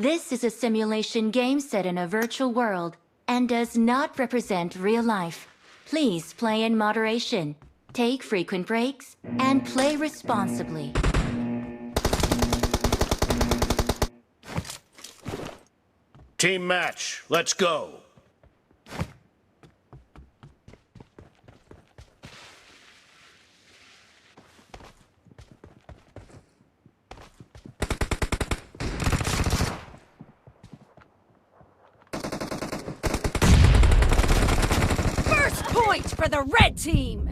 This is a simulation game set in a virtual world and does not represent real life. Please play in moderation, take frequent breaks, and play responsibly. Team match, let's go. First point for the red team!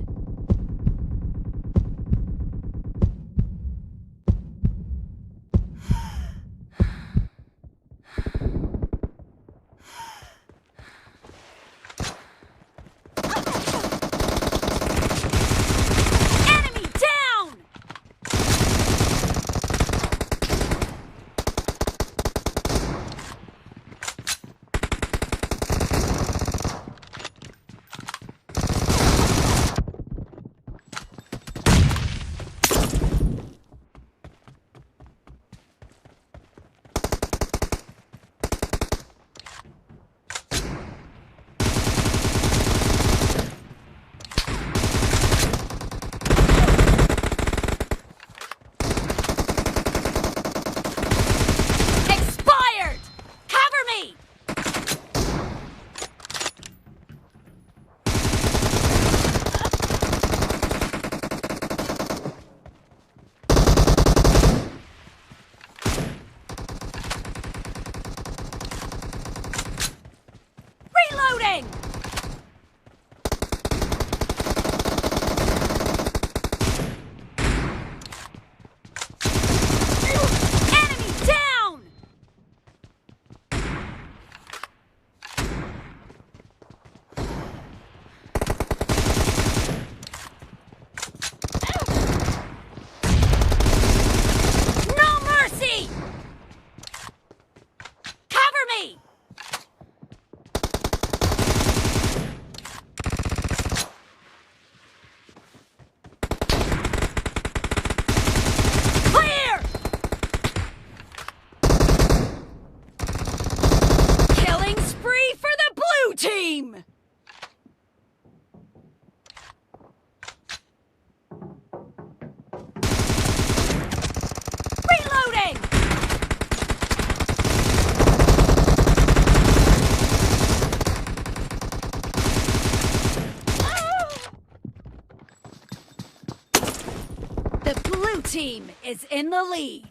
The blue team is in the lead.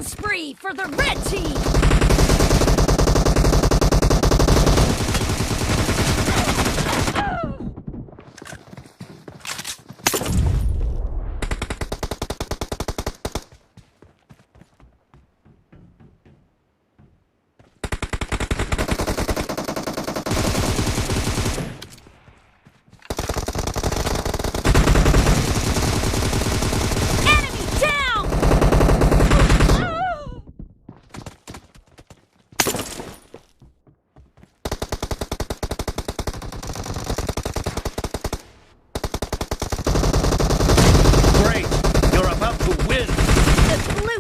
Spree for the red team!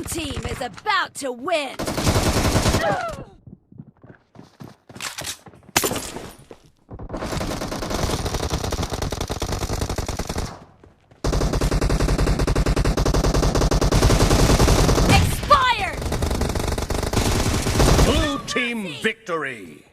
Team is about to win! Expired! Blue team victory!